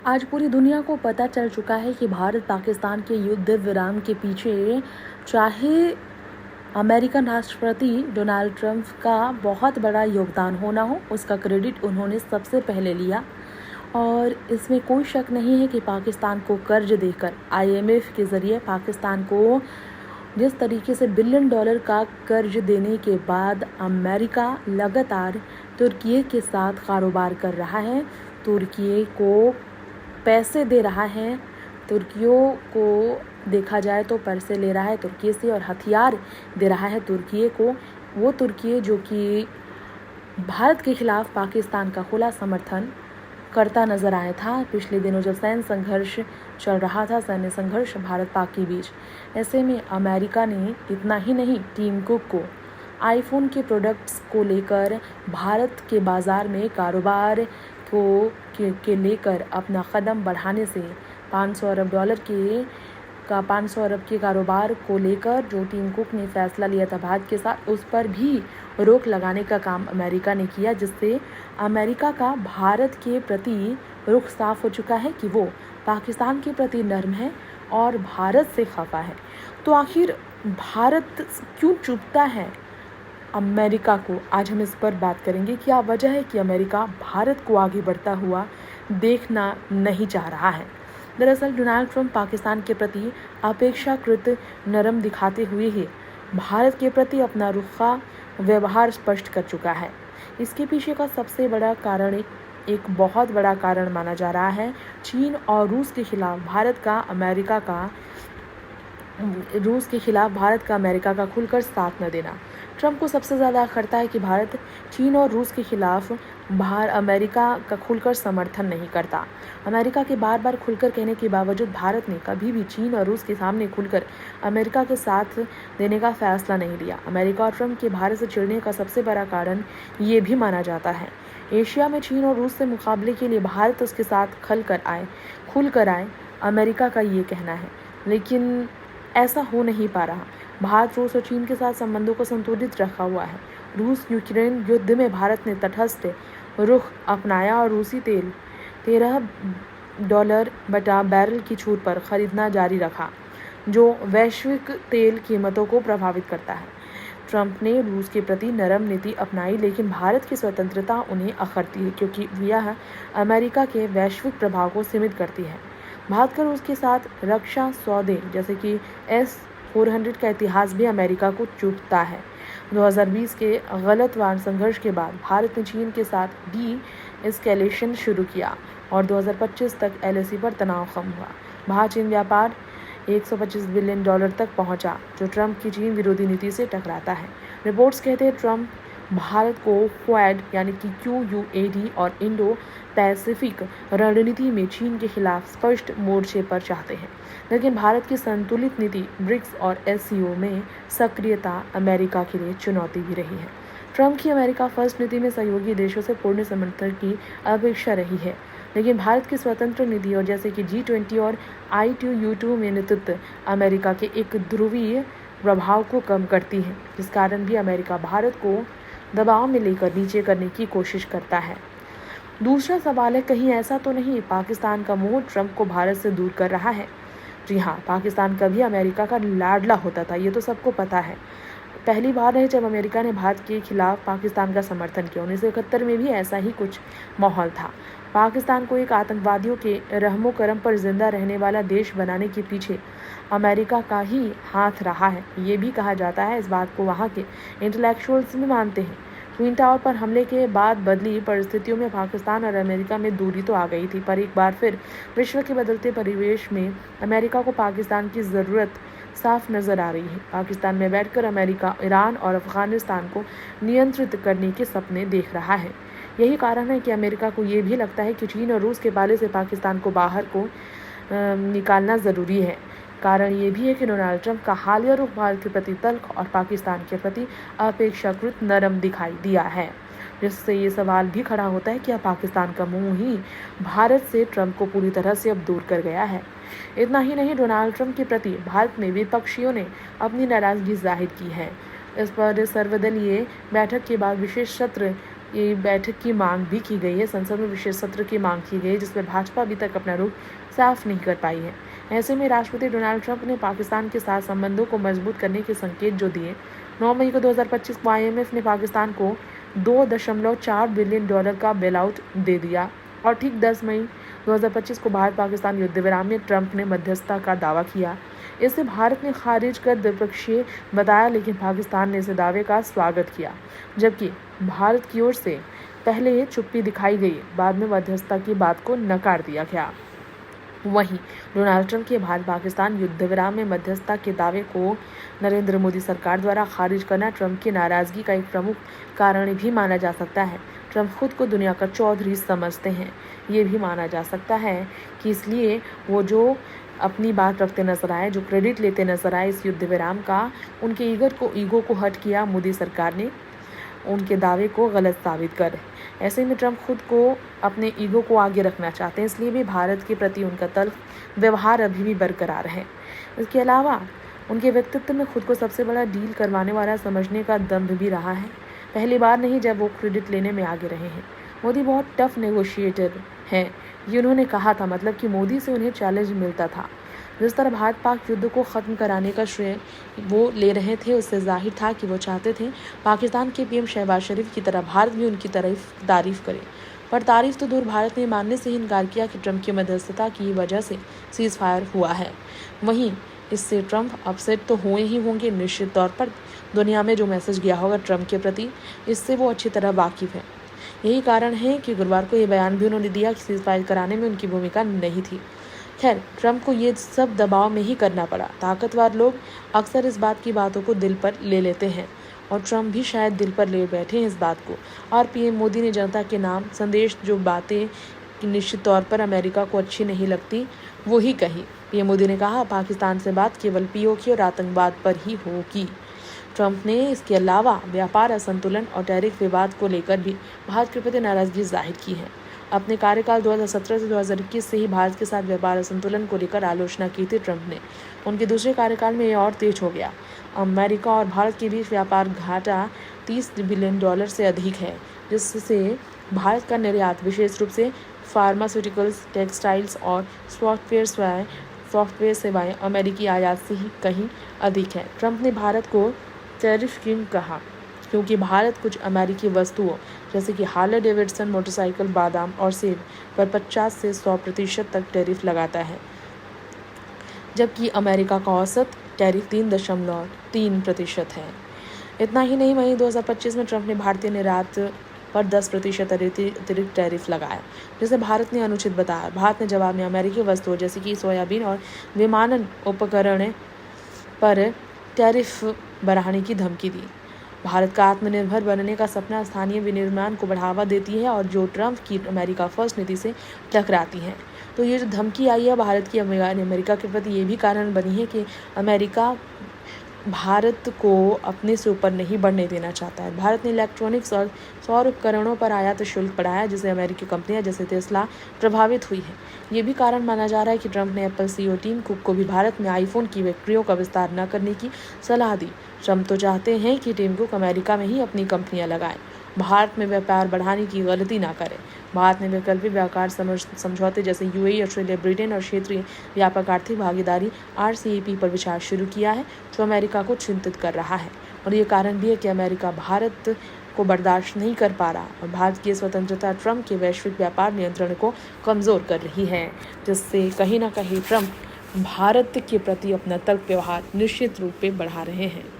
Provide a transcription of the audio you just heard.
आज पूरी दुनिया को पता चल चुका है कि भारत पाकिस्तान के युद्ध विराम के पीछे चाहे अमेरिकन राष्ट्रपति डोनाल्ड ट्रंप का बहुत बड़ा योगदान होना हो, उसका क्रेडिट उन्होंने सबसे पहले लिया। और इसमें कोई शक नहीं है कि पाकिस्तान को कर्ज देकर IMF के ज़रिए पाकिस्तान को जिस तरीके से $1 बिलियन का कर्ज देने के बाद अमेरिका लगातार तुर्की के साथ कारोबार कर रहा है, तुर्की को पैसे दे रहा है, तुर्कियों को देखा जाए तो पैसे ले रहा है तुर्की से और हथियार दे रहा है तुर्की को। वो तुर्की जो कि भारत के खिलाफ पाकिस्तान का खुला समर्थन करता नजर आया था पिछले दिनों जब सैन्य संघर्ष चल रहा था, सैन्य संघर्ष भारत पाक के बीच। ऐसे में अमेरिका ने इतना ही नहीं, टीम कुक को आईफोन के प्रोडक्ट्स को लेकर भारत के बाज़ार में कारोबार के लेकर अपना कदम बढ़ाने से $500 अरब के कारोबार को लेकर जो टीम कुक ने फैसला लिया था भारत के साथ, उस पर भी रोक लगाने का काम अमेरिका ने किया, जिससे अमेरिका का भारत के प्रति रुख साफ हो चुका है कि वो पाकिस्तान के प्रति नर्म है और भारत से खफा है। तो आखिर भारत क्यों चुभता है अमेरिका को? आज हम इस पर बात करेंगे। क्या वजह है कि अमेरिका भारत को आगे बढ़ता हुआ देखना नहीं चाह रहा है? दरअसल डोनाल्ड ट्रंप पाकिस्तान के प्रति अपेक्षाकृत नरम दिखाते हुए ही भारत के प्रति अपना रुखा व्यवहार स्पष्ट कर चुका है। इसके पीछे का सबसे बड़ा कारण एक बहुत बड़ा कारण माना जा रहा है चीन और रूस के खिलाफ भारत का अमेरिका का खुलकर साथ न देना। ट्रंप को सबसे ज़्यादा अखरता है कि भारत चीन और रूस के खिलाफ अमेरिका का खुलकर समर्थन नहीं करता। अमेरिका के बार बार खुलकर कहने के बावजूद भारत ने कभी भी चीन और रूस के सामने खुलकर अमेरिका के साथ देने का फैसला नहीं लिया। अमेरिका और ट्रंप के भारत से चिढ़ने का सबसे बड़ा कारण ये भी माना जाता है एशिया में चीन और रूस से मुकाबले के लिए भारत उसके साथ खुल कर आए, अमेरिका का ये कहना है। लेकिन ऐसा हो नहीं पा रहा। भारत रूस और चीन के साथ संबंधों को संतुलित रखा हुआ है। रूस यूक्रेन युद्ध में भारत ने तटस्थ रुख अपनाया और रूसी तेल $13 बटा बैरल की छूट पर खरीदना जारी रखा, जो वैश्विक तेल कीमतों को प्रभावित करता है। ट्रंप ने रूस के प्रति नरम नीति अपनाई, लेकिन भारत की स्वतंत्रता उन्हें अखरती है क्योंकि यह अमेरिका के वैश्विक प्रभाव को सीमित करती है। भारत का रूस के साथ रक्षा सौदे जैसे कि S-400 का इतिहास भी अमेरिका को चुभता है। 2020 के गलत वार संघर्ष के बाद भारत ने चीन के साथ डी-एस्केलेशन शुरू किया और 2025 तक LAC पर तनाव कम हुआ। भारत चीन व्यापार $125 बिलियन तक पहुंचा, जो ट्रंप की चीन विरोधी नीति से टकराता है। रिपोर्ट्स कहते हैं ट्रंप भारत को क्वाड यानी कि QUAD और इंडो पैसिफिक रणनीति में चीन के खिलाफ स्पष्ट मोर्चे पर चाहते हैं, लेकिन भारत की संतुलित नीति ब्रिक्स और SCO में सक्रियता अमेरिका के लिए चुनौती भी रही है। ट्रंप की अमेरिका फर्स्ट नीति में सहयोगी देशों से पूर्ण समर्थन की अपेक्षा रही है, लेकिन भारत की स्वतंत्र नीति और जैसे कि G20 और I2U2 में नेतृत्व अमेरिका के एक ध्रुवीय प्रभाव को कम करती है, जिस कारण भी अमेरिका भारत को दबाव में लेकर नीचे करने की कोशिश करता है। दूसरा सवाल है, कहीं ऐसा तो नहीं पाकिस्तान का मोह ट्रंप को भारत से दूर कर रहा है? जी हाँ, पाकिस्तान कभी अमेरिका का लाडला होता था, ये तो सबको पता है। पहली बार है जब अमेरिका ने भारत के खिलाफ पाकिस्तान का समर्थन किया। 1971 में भी ऐसा ही कुछ माहौल था। पाकिस्तान को एक आतंकवादियों के रहमो करम पर जिंदा रहने वाला देश बनाने के पीछे अमेरिका का ही हाथ रहा है। ये भी कहा जाता है, इस बात को वहाँ के इंटेलेक्चुअल्स भी मानते हैं। ट्विन टावर पर हमले के बाद बदली परिस्थितियों में पाकिस्तान और अमेरिका में दूरी तो आ गई थी, पर एक बार फिर विश्व के बदलते परिवेश में अमेरिका को पाकिस्तान की ज़रूरत साफ नज़र आ रही है। पाकिस्तान में बैठकर अमेरिका ईरान और अफगानिस्तान को नियंत्रित करने के सपने देख रहा है। यही कारण है कि अमेरिका को ये भी लगता है कि चीन और रूस के पाले से पाकिस्तान को बाहर को निकालना ज़रूरी है। कारण ये भी है कि डोनाल्ड ट्रंप का हालिया रुख भारत के प्रति तल्ख और पाकिस्तान के प्रति अपेक्षाकृत नरम दिखाई दिया है, जिससे ये सवाल भी खड़ा होता है कि अब पाकिस्तान का मुंह ही भारत से ट्रंप को पूरी तरह से अब दूर कर गया है। इतना ही नहीं, डोनाल्ड ट्रंप के प्रति भारत में विपक्षियों ने अपनी नाराजगी जाहिर की है। इस पर सर्वदलीय बैठक के बाद विशेष सत्र ये बैठक की मांग भी की गई है। संसद में विशेष सत्र की मांग की गई है, जिसमें भाजपा अभी तक अपना रुख साफ नहीं कर पाई है। ऐसे में राष्ट्रपति डोनाल्ड ट्रंप ने पाकिस्तान के साथ संबंधों को मजबूत करने के संकेत जो दिए। 9 मई को 2025 को IMF ने पाकिस्तान को $2.4 बिलियन का बेलआउट दे दिया और ठीक 10 मई 2025 को भारत पाकिस्तान युद्ध विराम में ट्रंप ने मध्यस्थता का दावा किया। इसे भारत ने खारिज कर द्विपक्षीय बताया, लेकिन पाकिस्तान ने इस दावे का स्वागत किया, जबकि भारत की ओर से पहले चुप्पी दिखाई गई, बाद में मध्यस्थता की बात को नकार दिया गया। वहीं डोनाल्ड ट्रंप के भारत पाकिस्तान युद्ध विराम में मध्यस्थता के दावे को नरेंद्र मोदी सरकार द्वारा खारिज करना ट्रंप की नाराजगी का एक प्रमुख कारण भी माना जा सकता है। ट्रंप खुद को दुनिया का चौधरी समझते हैं। ये भी माना जा सकता है कि इसलिए वो जो अपनी बात रखते नजर आए, जो क्रेडिट लेते नजर आए इस युद्ध विराम का, उनके ईगो को हर्ट किया मोदी सरकार ने, उनके दावे को गलत साबित कर। ऐसे में ट्रंप खुद को अपने ईगो को आगे रखना चाहते हैं, इसलिए भी भारत के प्रति उनका तल्ख व्यवहार अभी भी बरकरार है। इसके अलावा उनके व्यक्तित्व में खुद को सबसे बड़ा डील करवाने वाला समझने का दम्भ भी रहा है। पहली बार नहीं जब वो क्रेडिट लेने में आगे रहे हैं। मोदी बहुत टफ नेगोशिएटर हैं, ये उन्होंने कहा था, मतलब कि मोदी से उन्हें चैलेंज मिलता था। जिस तरह भारत पाक युद्ध को ख़त्म कराने का श्रेय वो ले रहे थे, उससे जाहिर था कि वो चाहते थे पाकिस्तान के PM शहबाज शरीफ की तरह भारत भी उनकी तारीफ करे। पर तारीफ तो दूर, भारत ने मानने से ही इनकार किया कि ट्रंप की मध्यस्थता की वजह से सीज़ फायर हुआ है। वहीं इससे ट्रंप अपसेट तो हुए ही होंगे निश्चित तौर पर। दुनिया में जो मैसेज गया होगा ट्रंप के प्रति, इससे वो अच्छी तरह वाकिफ़ है। यही कारण है कि गुरुवार को ये बयान भी उन्होंने दिया कि सीज़ फायर कराने में उनकी भूमिका नहीं थी। खैर, ट्रंप को ये सब दबाव में ही करना पड़ा। ताकतवर लोग अक्सर इस बात की बातों को दिल पर ले लेते हैं और ट्रंप भी शायद दिल पर ले बैठे हैं इस बात को। और PM मोदी ने जनता के नाम संदेश जो बातें निश्चित तौर पर अमेरिका को अच्छी नहीं लगती, वो ही कही। PM मोदी ने कहा, पाकिस्तान से बात केवल POK और आतंकवाद पर ही होगी। ट्रंप ने इसके अलावा व्यापार असंतुलन और टैरिफ विवाद को लेकर भी भारत के प्रति नाराजगी जाहिर की है। अपने कार्यकाल 2017 से 2021 से ही भारत के साथ व्यापार असंतुलन को लेकर आलोचना की थी ट्रंप ने। उनके दूसरे कार्यकाल में यह और तेज हो गया। अमेरिका और भारत के बीच व्यापार घाटा $30 बिलियन से अधिक है, जिससे भारत का निर्यात विशेष रूप से फार्मास्यूटिकल्स, टेक्सटाइल्स और सॉफ्टवेयर सेवाएं अमेरिकी आयात से ही कहीं अधिक है। ट्रंप ने भारत को टैरिफ किंग कहा, क्योंकि भारत कुछ अमेरिकी वस्तुओं जैसे कि हार्ले डेविडसन मोटरसाइकिल, बादाम और सेब पर 50 से 100% तक टैरिफ लगाता है, जबकि अमेरिका का औसत टैरिफ 3.3% है। इतना ही नहीं, वहीं 2025 में ट्रंप ने भारतीय निर्यात पर 10% अतिरिक्त टैरिफ लगाया, जिसे भारत ने अनुचित बताया। भारत ने जवाब में अमेरिकी वस्तुओं जैसे कि सोयाबीन और विमानन उपकरण पर टैरिफ बढ़ाने की धमकी दी। भारत का आत्मनिर्भर बनने का सपना स्थानीय विनिर्माण को बढ़ावा देती है और जो ट्रंप की अमेरिका फर्स्ट नीति से टकराती है। तो ये जो धमकी आई है भारत की अमेरिका के प्रति, ये भी कारण बनी है कि अमेरिका भारत को अपने से ऊपर नहीं बढ़ने देना चाहता है। भारत ने इलेक्ट्रॉनिक्स और सौर उपकरणों पर आयात शुल्क बढ़ाया, जिससे अमेरिकी कंपनियां जैसे टेस्ला प्रभावित हुई है। ये भी कारण माना जा रहा है कि ट्रंप ने एप्पल CEO टीम कुक को भी भारत में आईफोन की फैक्ट्रियों का विस्तार न करने की सलाह दी। ट्रंप तो चाहते हैं कि टीम कुक अमेरिका में ही अपनी कंपनियां लगाएं, भारत में व्यापार बढ़ाने की गलती ना करें। भारत ने वैकल्पिक व्यापार समझौते जैसे UAE, ऑस्ट्रेलिया, ब्रिटेन और क्षेत्रीय व्यापक आर्थिक भागीदारी RCEP पर विचार शुरू किया है, जो अमेरिका को चिंतित कर रहा है। और ये कारण भी है कि अमेरिका भारत को बर्दाश्त नहीं कर पा रहा और भारत की स्वतंत्रता ट्रंप के वैश्विक व्यापार नियंत्रण को कमज़ोर कर रही है, जिससे कहीं ना कहीं ट्रंप भारत के प्रति अपना तर्क व्यवहार निश्चित रूप से बढ़ा रहे हैं।